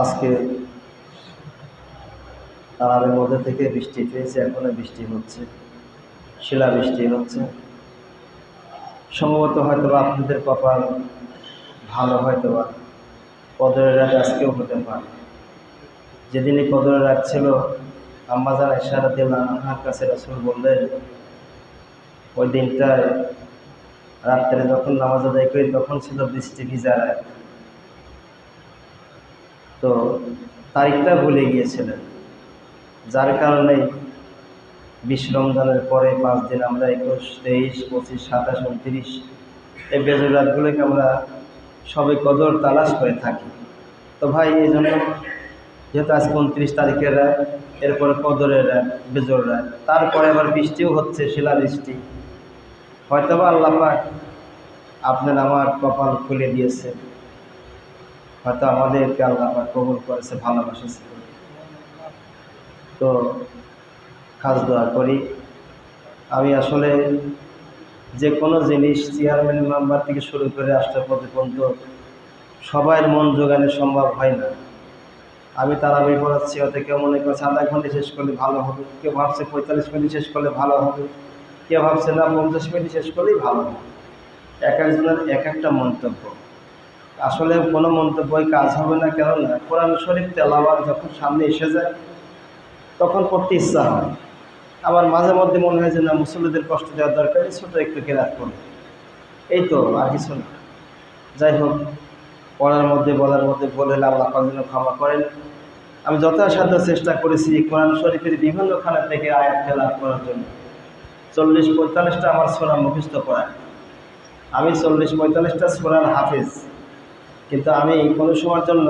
আজকে তারাবের মধ্যে থেকে বৃষ্টি পেয়েছে, এখনো বৃষ্টি হচ্ছে, শিলাবৃষ্টি হচ্ছে। সম্ভবত হয়তোবা আপনাদের কপাল ভালো, হয়তোবা কদরের রাত আজকেও হতে পারে। যেদিনই কদরের রাত ছিল, আম্মাজান আয়েশা রাদিয়াল্লাহু আনহার কাছে রাসূল বললেন, ওই দিনটায় রাত্রে যখন নামাজ আদায় করি তখন ছিল বৃষ্টি ভিজা রাত। তো তারিখটা ভুলে গিয়েছিলেন, যার কারণে 20 রমজানের পরে 5 দিন আমরা 21, 23, 25, 27, 29 এই বেজর রাতগুলোকে আমরা সবে কদর তালাশ করে থাকি। তো ভাই, এই জন্য যেহেতু আজকে 29 তারিখের রাত, এরপরে কদরের রাত, বেজর রাত, তারপরে আবার বৃষ্টিও হচ্ছে, শিলাবৃষ্টি। হয়তোবা আল্লাহ পাক আপনার আমার কপাল খুলে দিয়েছে, হয়তো আমাদেরকে আল্লাহ পাক কবুল করেছে, ভালোবাসেছে। তো খাস দোয়া করি। আমি আসলে যে কোনো জিনিস চেয়ারম্যান মেম্বার থেকে শুরু করে রাষ্ট্রপতি পর্যন্ত সবার মন জোগানো সম্ভব হয় না। আমি তারাবি পড়াচ্ছি, হয়তো কেউ মনে করছে আধা ঘন্টা শেষ করলে ভালো হবে, কেউ ভাবছে 45 মিনিট শেষ করলে ভালো হবে, কেউ ভাবছে না 50 মিনিট শেষ করলেই ভালো হবে। এক একজনের এক একটা মন্তব্য। আসলে কোনো মন্তব্যই কাজ হবে না, কেননা কোরআন শরীফ তেলাওয়াত যখন সামনে এসে যায় তখন পড়তে ইচ্ছা হয়। আবার মাঝে মধ্যে মনে হয় যে না, মুসল্লিদের কষ্ট দেওয়ার দরকার, ছোটো একটু কেরাত করে, এই তো, আর কিছু না। যাই হোক, পড়ার মধ্যে বলার মধ্যে বলে আল্লাহ পাক যেন ক্ষমা করেন। আমি যথাসাধ্য চেষ্টা করেছি কোরআন শরীফের বিভিন্ন খানা থেকে আয়াত তেলাওয়াত করার জন্য। 40-45টা আমার সূরা মুখস্থ করা। আমি 40-45টা সূরার হাফেজ, কিন্তু আমি কোনো সময়ের জন্য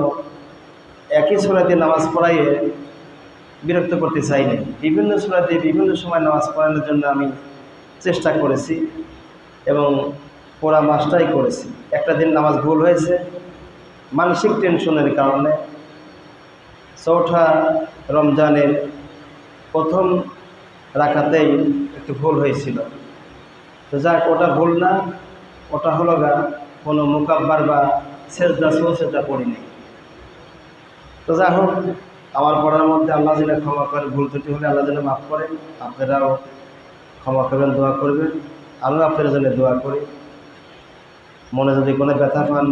একই সূরা দিয়ে নামাজ পড়াইয়ে বিরক্ত করতে চাইনি। বিভিন্ন সূরা দিয়ে বিভিন্ন সময় নামাজ পড়ানোর জন্য আমি চেষ্টা করেছি এবং পুরা মাসটাই করেছি। একটা দিন নামাজ ভুল হয়েছে মানসিক টেনশনের কারণে। চৌঠা রমজানের প্রথম রাকাতেই একটু ভুল হয়েছিল। তো যাক, ওটা ভুল না, ওটা হলো কোনো মুকাব্বার বা সেজদা সুজদা পড়িনি। তো যাই হোক, আমার পড়ার মধ্যে আল্লাহ যেন ক্ষমা করে, ভুল ত্রুটি হলে আল্লাহ যেন মাফ করেন। আপনারাও ক্ষমা করবেন, দোয়া করবেন। আমিও আপনাদের জন্য দোয়া করি। মনে যদি কোনো ব্যথা পান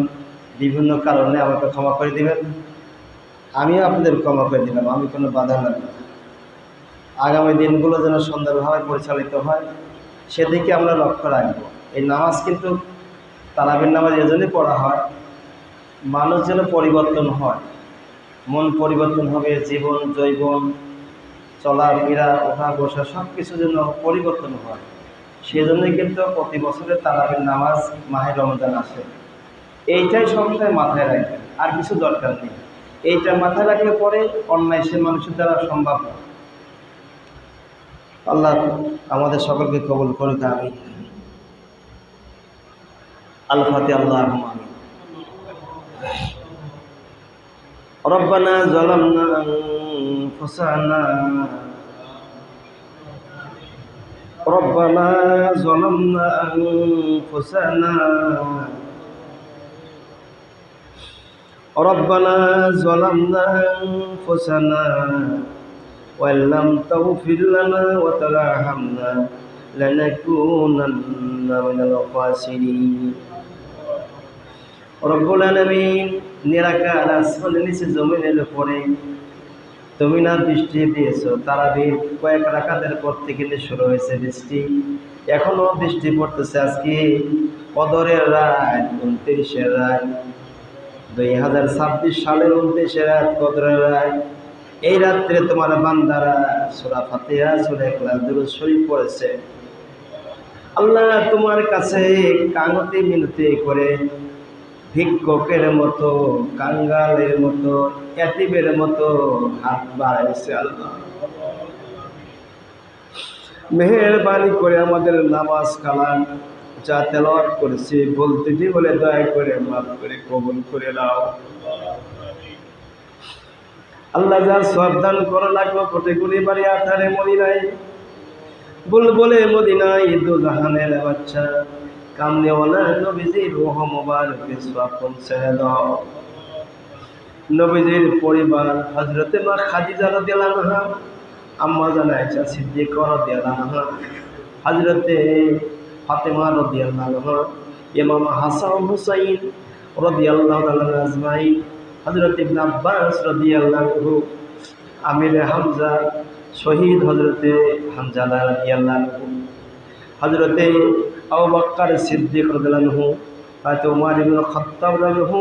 বিভিন্ন কারণে আমাকে ক্ষমা করে দিবেন, আমিও আপনাদের ক্ষমা করে দিলাম। আমি কোনো বাধা না। আগামী দিনগুলো যেন সুন্দরভাবে পরিচালিত হয় সেদিকে আমরা লক্ষ্য রাখবো। এই নামাজ কিন্তু তারাবির নামাজ এজন্যই পড়া হয়, মানুষ যেন পরিবর্তন হয়, মন পরিবর্তন হবে, জীবন জৈবন চলাফেরা ওঠা বসা সব কিছু যেন পরিবর্তন হয়। সেজন্যই কিন্তু প্রতি বছরের তারাবির নামাজ মাহে রমজান আসে। এইটাই সবসময় মাথায় রাখবেন, আর কিছু দরকার নেই। এইটা মাথায় রাখলে পরে অন্যায় সে মানুষের দ্বারা সম্ভব না। আল্লাহ আমাদের সকলকে কবুল করুক, আমিন। আল ফাতিহা। আল্লাহুম্মা আমিন। রব্বানা যালামনা আনফুসানা ربنا ظلمنا أنفسنا ربنا ظلمنا أنفسنا وإن لم تغفر لنا وترحمنا لنكونن من الخاسرين রব্বুল আলামিন, নিরাকার আসমানের নিচে জমিনের উপরে তুমি না বৃষ্টি দিয়েছো। তারাবির কয়েক রাকাতের পর থেকে শুরু হয়েছে বৃষ্টি, এখনো বৃষ্টি পড়তেছে। আজকে কদরের রাত, 29 রাত, 2026 সালের 29 রাত, কদরের রাত। এই রাত্রে তোমার বান্দারা সূরা ফাতিহা, সূরা ইখলাস, দুরূদ শরীফ পড়েছে। আল্লাহ তোমার কাছে কাঙ্গতি মিনতি করে ভিক্ষুকের মতো, কাঙ্গালের মতো, এতিমের মতো হাত বাড়াইছে। আল্লাহ মেহেরবানি করে আমাদের নামাজ কালাম যা তেলাওয়াত করেছি বলতে বলে দয়া করে মাফ করে কবুল করে নাও। আল্লাহ যা সওয়াব দান করা লাগবে প্রতিগুলি বাড়ি আথারে মদিনায়, বুলবুলে মদিনায়, দু জাহানের বাচ্চা কামনেওয়ালা নবীজির রূহ মুবারকে সওয়াব পৌঁছে দাও। নবীজির পরিবার হযরতে মা খাদিজা রাদিয়াল্লাহু আনহা, আম্মা জান আয়েশা সিদ্দিকা রাদিয়াল্লাহু আনহা, হযরতে ফাতেমা রাদিয়াল্লাহু আনহা, ইমাম হাসান হুসাইন রাদিয়াল্লাহু তাআলা আজমাইন, হযরত ইবনে আব্বাস রাদিয়াল্লাহু আনহু, আমির হামজা শহীদ হযরতে হামজা রাদিয়াল্লাহু আনহু, হযরতে আবু বকর সিদ্দিক রাদিয়াল্লাহু আনহু, হযরত ওমর ইবনে খাত্তাব রাদিয়াল্লাহু আনহু,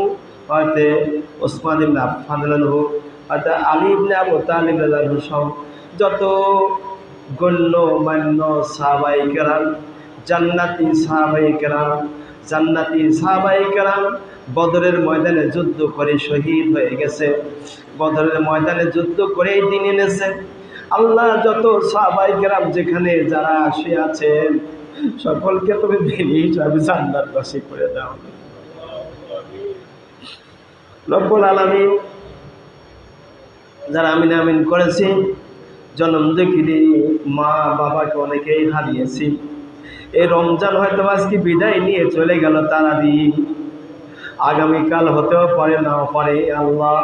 হযরত ওসমান ইবনে আফফান রাদিয়াল্লাহু আনহু, হযরত আলী ইবনে আবু তালিব রাদিয়াল্লাহু আনহু সহ যত গণ্যমান্য সাহাবায়ে কেরাম, জান্নাতি সাহাবায়ে কেরাম, জান্নাতি সাহাবায়ে কেরাম বদরের ময়দানে যুদ্ধ করে শহীদ হয়ে গেছে, বদরের ময়দানে যুদ্ধ করে দিন এনেছে। আল্লাহ যত সাহাবায়ে কেরাম যেখানে যারা শুয়ে আছেন সকলকে তুমি দিনী হিসাবে জান্নাতবাসী করে দাও রব্বুল আলামিন। যারা আমিন আমিন করেছি, জন্ম দেখিনি মা বাবাকে অনেকেই হারিয়েছি। এই রমজান হয়তো আজকে বিদায় নিয়ে চলে গেল তারাবি, আগামীকাল হতেও পারে নাও পারে। আল্লাহ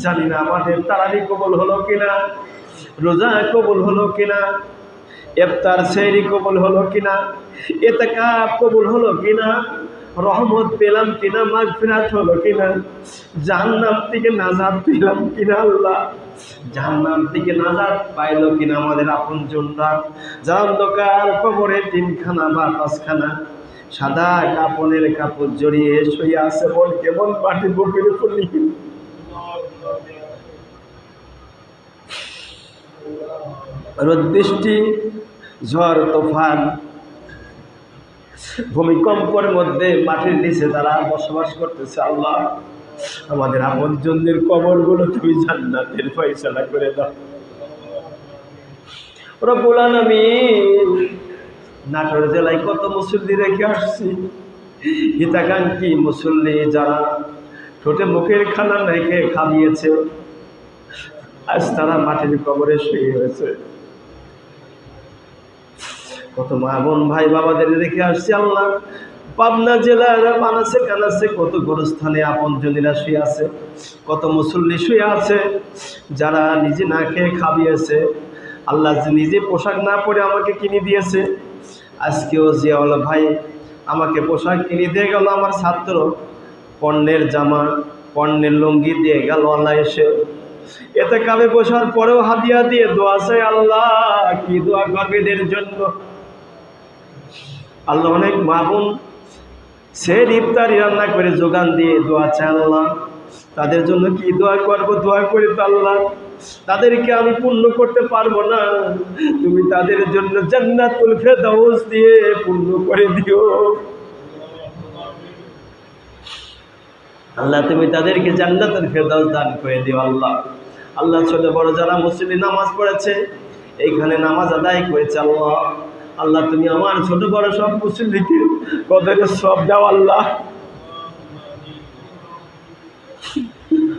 জানি না আমাদের তারাবি কবুল হলো কিনা, রোজা কবুল হলো কিনা, ইফতার সেহরি কবুল হলো কিনা, ইতিকাফ কবুল হলো কিনা, রহমত পেলাম কিনা, মাগফিরাত হলো কিনা, জাহান্নাম থেকে নাজাত পেলাম কিনা, আল্লাহ জাহান্নাম থেকে নাজাত পাইলো কিনা আমাদের আপনজনরা, যারা অন্ধকার কবরে 3খানা বা 5খানা সাদা কাপড়ের কাপড় জড়িয়ে শুয়ে আছে, বল কেমন মাটি বুকের উপর নিয়ে। রোদ বৃষ্টি ঝড় তুফান ভূমিকম্পের মধ্যে মাটির নিচে যারা বসবাস করতেছে, আল্লাহ আমাদের আপনজনদের কবরগুলো তুমি জান্নাতের ফয়সালা করে দাও রব্বুল আলামিন। নাটোর জেলায় কত মুসল্লি রেখে আসছি, হিতাকাঙ্ক্ষী মুসল্লি যারা ঠোঁটে মুখের খানা রেখে খামিয়েছে, আজ তারা মাটির কবরে শুয়ে হয়েছে। কত মা বোন ভাই বাবাদের রেখে আসছি আল্লাহ। পাবনা জেলার বানাসে কানাসে কত গোরস্থানে আপনজনেরা শুয়ে আছে, কত মুসল্লি শুয়ে আছে, যারা নিজে না খেয়ে খাবিয়েছে। আল্লাহ নিজে পোশাক না পরে আমাকে কিনে দিয়েছে। আজকেও জিয়াওয়াল ভাই আমাকে পোশাক কিনে দিয়ে গেল, আমার ছাত্র পণ্যের জামা পণ্যের লুঙ্গি দিয়ে গেল। আল্লাহ এসে এতে কাবে বসার পরেও হাদিয়া দিয়ে দোয়া চাই। আল্লাহ কি দোয়া করবে এদের জন্য? আল্লাহ অনেক মা বোন সে ইফতারি রান্না করে যোগান দিয়ে দোয়া চাই। আল্লাহ তাদের জন্য কি দোয়া করবো, দোয়া করি তো আল্লাহ তাদেরকে আমি পূর্ণ করতে পারবো না, তুমি তাদের জন্য জান্নাতুল ফেরদাউস দিয়ে পূর্ণ করে দিও আল্লাহ, তুমি তাদেরকে জান্নাতুল ফেরদাউস দান করে দিও আল্লাহ। আল্লাহ ছোট বড় যারা মুসলিম নামাজ পড়েছে, এইখানে নামাজ আদায় করেছে, আল্লাহ আল্লাহ তুমি আমার ছোট বড় সব মুসলিমকে কদরের সব দাও আল্লাহ।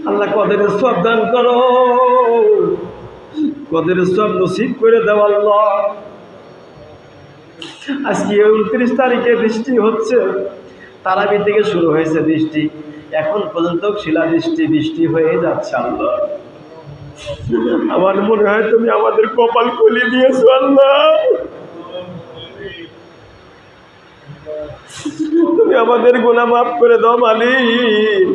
আল্লাহ কদরের সব দান করো, কদরের সব নসিব করে দাও আল্লাহ। আজকে 29 তারিখে বৃষ্টি হচ্ছে, তারাবি থেকে শুরু হয়েছে বৃষ্টি, এখন পর্যন্ত শিলাবৃষ্টি বৃষ্টি হয়ে যাচ্ছে আল্লাহ। আমার মনে হয় তুমি আমাদের কপাল খুলে দিয়েছো আল্লাহ, তুমি আমাদের গুনাহ মাফ করে দাও মালিক।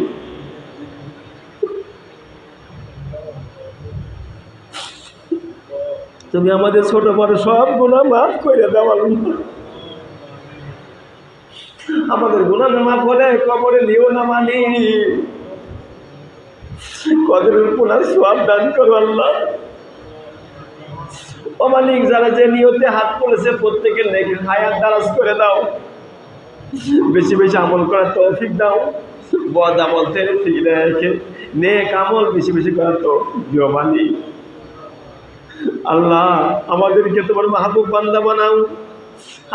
তুমি আমাদের ছোট বড় সব গুনাহ মাফ করে দাও আল্লাহ। আমাদের গুনাহ মাফ করে কবরে নিও না মালিক, কদরের পুনা সওয়াব দান করো আল্লাহ। ও মালিক যারা যে নিয়তে হাত করেছে প্রত্যেকের নেকি হায়াত দারাজ করে দাও, বেশি বেশি আমল করার তৌফিক দাও, বদ আমল থেকে ঠিক রেখে নেক আমল বেশি বেশি করার তৌফিক দিও মালিক। আল্লাহ আমাদেরকে তোমার মাহবুব বান্দা বানাও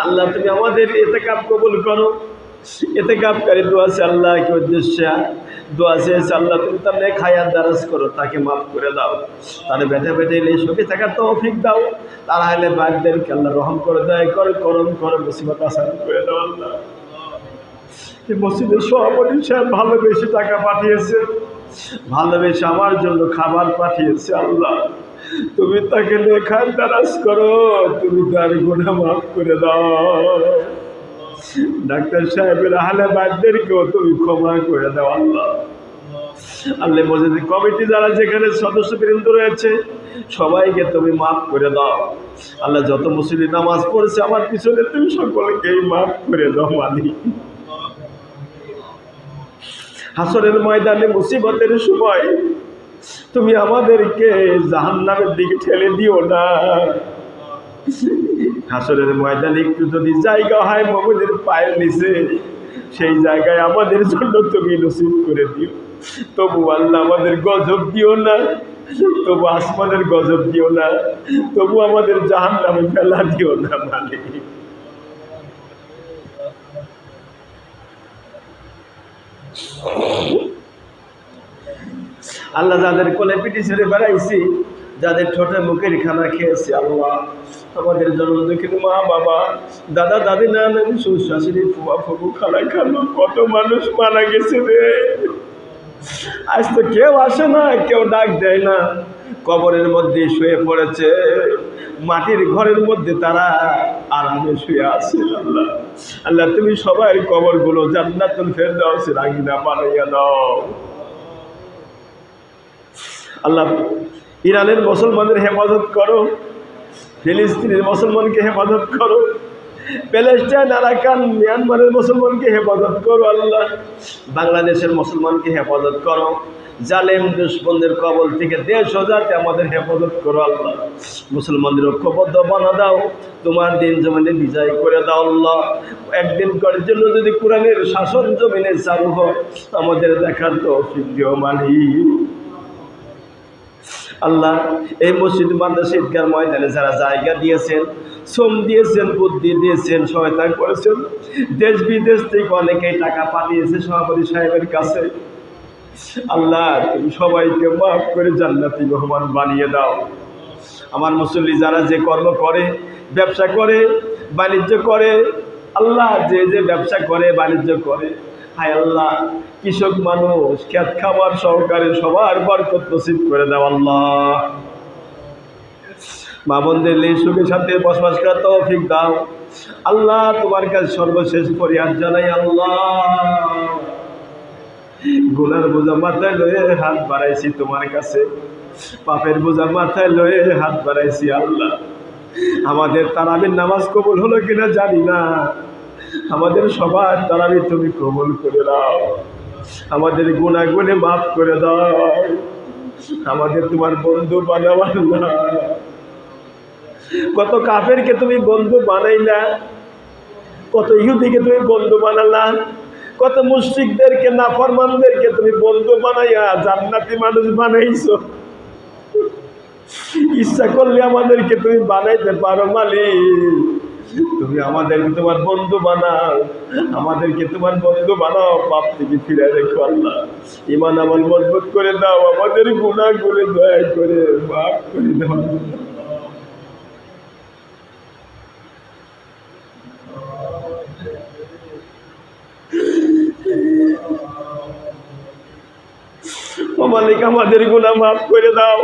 আল্লাহ, তুমি আমাদের ইতিকাফ কবুল করো। ইতিকাফকারী দোয়া আছে আল্লাহ কি উদ্দেশ্য দোয়া আছে আল্লাহ, তুমি তার নেক হায়াত দারাজ করো, তাকে মাফ করে দাও, তার বেঁধে বেঁধে এলে সুখে থাকার তৌফিক দাও, তারা এলে বাগদেরকে আল্লাহ রহম করে দয়া করে করম করে মুসিবত আসান করে দাও আল্লাহ। এই মসজিদের সভাপতি সাহেব ভালো বেশি টাকা পাঠিয়েছে, ভালোবেসে আমার জন্য খাবার পাঠিয়েছে আল্লাহ, তুমি তাকে নেখান দারাজ করো, তুমি তার গুনাহ মাফ করে দাও। ডাক্তার সাহেবের আহলে বাইতদেরকেও তুমি ক্ষমা করে দাও আল্লাহ। আল্লাহ মসজিদ কমিটি যারা যেখানে সদস্যবৃন্দ রয়েছে সবাইকে তুমি মাফ করে দাও আল্লাহ। যত মুসল্লি নামাজ পড়েছে আমার পিছনে তুমি সকলকেই মাফ করে দাও মালিক। হাসরের ময়দানে মুসিবতের সময় তুমি আমাদেরকে জাহান্নামের দিকে ঠেলে দিও না। হাসরের ময়দানে একটু যদি জায়গা হয় মুমিনের পায়ের নিচে, সেই জায়গায় আমাদের জন্য তুমি নসিব করে দিও। তবু আল্লাহ আমাদের গজব দিও না, তবু আসমানের গজব দিও না, তবু আমাদের জাহান্নামে ফেলা দিও না মালিক। আল্লাহ যাদের কোলে পিটি ছেড়ে বেড়াইছি, যাদের ঠোঁটে মুখের খানা খেয়েছি আল্লাহ, আমাদের জন্ম দুঃখিত মা বাবা, দাদা দাদি, নানা শ্বশুর শাশুড়ি, ফুয়া ফুফু, খালা খালু, কত মানুষ মারা গেছে রে। আজ তো কেউ আসে না, কেউ ডাক দেয় না, কবরের মধ্যে শুয়ে পড়েছে, মাটির ঘরের মধ্যে তারা আরামে শুয়ে আছে আল্লাহ। আল্লাহ তুমি সবাই কবরগুলো জান্নাতুল ফেরদাউসের আঙিনা বানাইয়া দাও আল্লাহ। ইরানের মুসলমানদের হেফাজত করো, ফিলিস্তিনের মুসলমানকে হেফাজত করো, প্যালেস্টাইন, আরাকান, মিয়ানমারের মুসলমানকে হেফাজত করো আল্লাহ। বাংলাদেশের মুসলমানকে হেফাজত করো, জালেম দুশমনদের কবল থেকে দেশ ও জাতি আমাদের হেফাজত করো আল্লাহ। মুসলমানদের ঐক্যবদ্ধ বানা দাও, তোমার দিন জমিনে বিজয় করে দাও আল্লাহ। একদিন করার জন্য যদি কোরআনের শাসন জমিনে চালু হয়, আমাদের দেখার তৌফিক দিও মালিক আল্লাহ। এই মসজিদ মাদ্রাসা ঈদগাহ ময়দানে যারা জায়গা দিয়েছেন, শ্রম দিয়েছেন, বুদ্ধি দিয়েছেন, সহায়তা করেছেন, দেশ বিদেশ থেকে অনেকেই টাকা পাঠিয়েছে সভাপতি সাহেবের কাছে আল্লাহ, তুমি সবাইকে মাফ করে জান্নাতি মেহমান বানিয়ে দাও। আমার মুসল্লি যারা যে কর্ম করে, ব্যবসা করে, বাণিজ্য করে আল্লাহ, যে যে ব্যবসা করে, বাণিজ্য করে, হায় আল্লাহ, কৃষক মানুষ, খেত খাবার সহকারে সবার বরকত নসিব করে দাও আল্লাহ। মা বোনদের নিয়ে সুখে শান্তি বসবাস করার তৌফিক দাও আল্লাহ। তোমার কাছে সর্বশেষ ফরিয়াদ জানাই আল্লাহ, গুনার বোঝা মাথায় লয়ে হাত বাড়াইছি তোমার কাছে, পাপের বোঝা মাথায় লয়ে হাত বাড়াইছি আল্লাহ। আমাদের তারাবির নামাজ কবুল হলো কিনা জানি না, আমাদের সবার তারাবি তুমি কবুল করে দাও, আমাদের গুনাহগুলি মাফ করে দাও, আমাদের তোমার বন্ধু বানাও আল্লাহ। কত কাফেরকে তুমি বন্ধু বানাইলা, কত ইহুদিকে তুমি বন্ধু বানালা, কত মুশরিকদেরকে, নাফরমানদেরকে তুমি বন্ধু বানাইয়া জান্নাতি মানুষ বানাইছো। ইচ্ছা করলে আমাদেরকে তুমি বানাইতে পারো মালিক, তুমি আমাদেরকে তোমার বন্ধু বানাও, আমাদেরকে তোমার বন্ধু বানাও, পাপ থেকে ফিরে রেখো আল্লাহ। ঈমান আমল মজবুত করে দাও, আমাদের গুনাহগুলো দয়া করে মাফ করে দাও। ও মালিক, আমাদের গুনাহ মাফ করে দাও,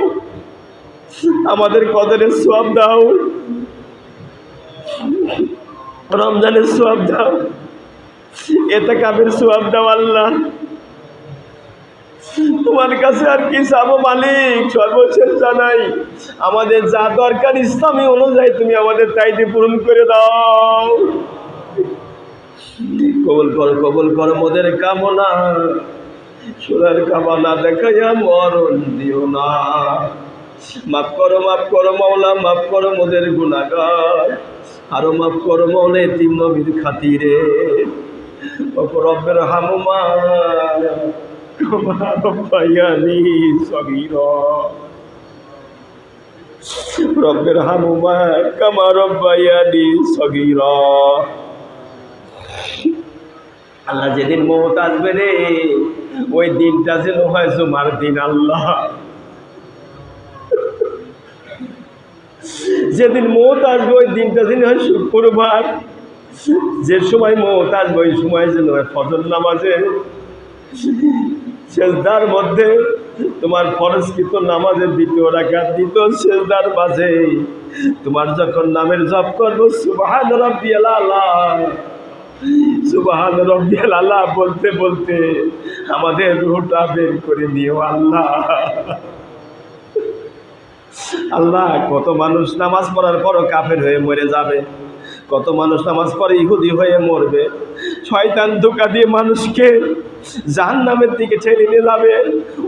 আমাদের কদরের সওয়াব দাও, রমজানের সওয়াব দাও, ইতিকাফের সওয়াব দাও আল্লাহ। তোমার কাছে আর কি চাবো মালিক, সর্বশেষ জানাই আমাদের যা দরকার ইসলামী অনুযায়ী তুমি আমাদের চাইতে পূরণ করে দাও। কবুল করো, কবুল করো মোদের কামনা, সোনার কামনা দেখাইয়া মরণ দিও না। মাফ করো, মাফ করো মাওলা, মাফ করো মোদের গুনাহগার, আরো মাফ করো মাওলা এতিম নবীর খাতিরে। ও রব্বের হামুমা কামা রব্বায়ানি সগীরা, রব্বের হামুমা কামা রব্বায়ানি সগীরা। আল্লাহ, যেদিন মওত আসবে রে, ওই দিনটা যেন হয় জুমার দিন আল্লাহ। যেদিন মওত আসবে ওই দিনটা যেন হয় শুক্রবার, যে সময় মওত আসবে ওই সময় যেন হয় ফজর নামাজে সেজদার মধ্যে তোমার ফরজকৃত নামাজের দ্বিতীয় রাকাত দ্বিতীয় সেজদার মাঝে তোমার যখন নামের জপ করবো সুবহান রাব্বিয়াল আলা, সুবহান রাব্বিয়াল আলা বলতে বলতে আমাদের রূহটা বের করে নিও আল্লাহ। আল্লাহ, কত মানুষ নামাজ পড়ার পরও কাফের হয়ে মরে যাবে, কত মানুষ নামাজ পড়ে ইহুদি হয়ে মরবে, শয়তান ধোঁকা দিয়ে মানুষকে জাহান্নামের দিকে ঠেলে নিয়ে যাবে।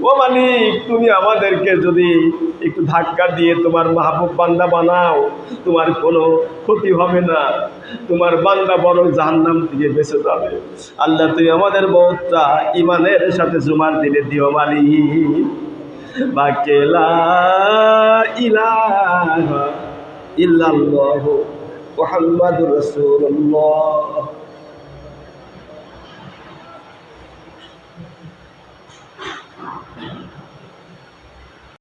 ও মালিক, তুমি আমাদেরকে যদি একটু ধাক্কা দিয়ে তোমার মাহবুব বান্দা বানাও, তোমার কোনো ক্ষতি হবে না, তোমার বান্দা বরং জাহান্নাম থেকে বেঁচে যাবে। আল্লাহ, তুমি আমাদের বহুতটা ইমানের সাথে জুমার দিনে দিও মালিক। বাকে লা ইলাহা ইল্লাল্লাহু মুহাম্মাদুর রাসূলুল্লাহ।